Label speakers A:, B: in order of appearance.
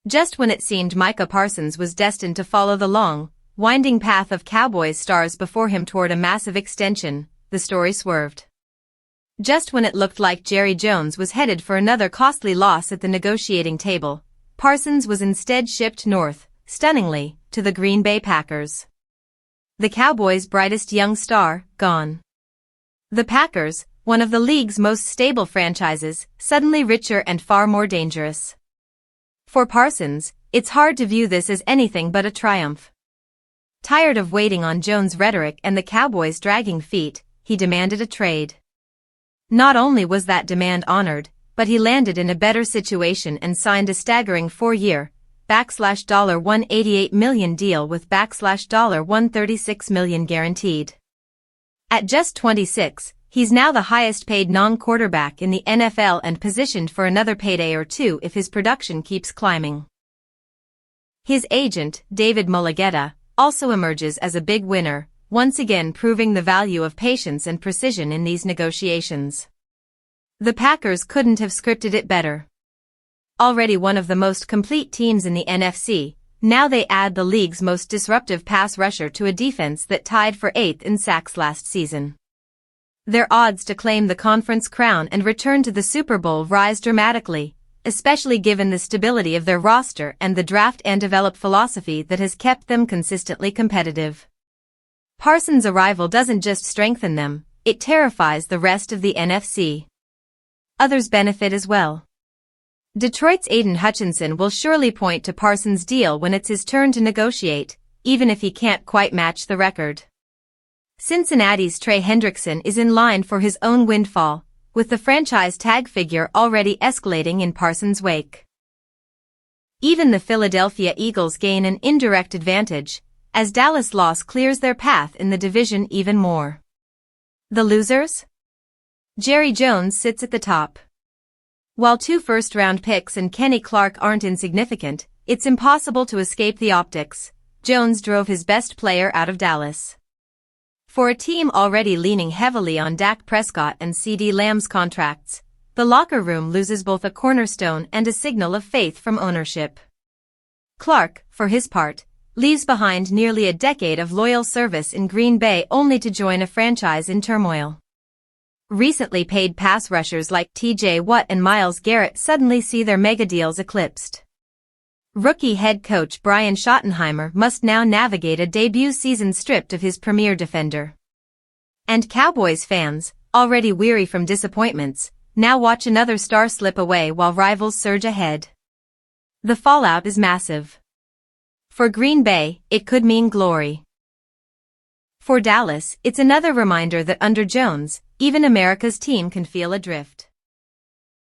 A: Just when it seemed Micah Parsons was destined to follow the long, winding path of Cowboys stars before him toward a massive extension, the story swerved. Just when it looked like Jerry Jones was headed for another costly loss at the negotiating table, Parsons was instead shipped north, stunningly, to the Green Bay Packers. The Cowboys' brightest young star, gone. The Packers, one of the league's most stable franchises, suddenly richer and far more dangerous. For Parsons, it's hard to view this as anything but a triumph. Tired of waiting on Jones' rhetoric and the Cowboys' dragging feet, he demanded a trade. Not only was that demand honored, but he landed in a better situation and signed a staggering 4-year, $188 million deal with $136 million guaranteed. At just 26, he's now the highest-paid non-quarterback in the NFL and positioned for another payday or two if his production keeps climbing. His agent, David Mulugheta, also emerges as a big winner, once again proving the value of patience and precision in these negotiations. The Packers couldn't have scripted it better. Already one of the most complete teams in the NFC, now they add the league's most disruptive pass rusher to a defense that tied for 8th in sacks last season. Their odds to claim the conference crown and return to the Super Bowl rise dramatically, especially given the stability of their roster and the draft and develop philosophy that has kept them consistently competitive. Parsons' arrival doesn't just strengthen them, it terrifies the rest of the NFC. Others benefit as well. Detroit's Aiden Hutchinson will surely point to Parsons' deal when it's his turn to negotiate, even if he can't quite match the record. Cincinnati's Trey Hendrickson is in line for his own windfall, with the franchise tag figure already escalating in Parsons' wake. Even the Philadelphia Eagles gain an indirect advantage, as Dallas' loss clears their path in the division even more. The losers? Jerry Jones sits at the top. While 2 first-round picks and Kenny Clark aren't insignificant, it's impossible to escape the optics. Jones drove his best player out of Dallas. For a team already leaning heavily on Dak Prescott and CeeDee Lamb's contracts, the locker room loses both a cornerstone and a signal of faith from ownership. Clark, for his part, leaves behind nearly a decade of loyal service in Green Bay only to join a franchise in turmoil. Recently paid pass rushers like T.J. Watt and Myles Garrett suddenly see their mega deals eclipsed. Rookie head coach Brian Schottenheimer must now navigate a debut season stripped of his premier defender. And Cowboys fans, already weary from disappointments, now watch another star slip away while rivals surge ahead. The fallout is massive. For Green Bay, it could mean glory. For Dallas, it's another reminder that under Jones, even America's team can feel adrift.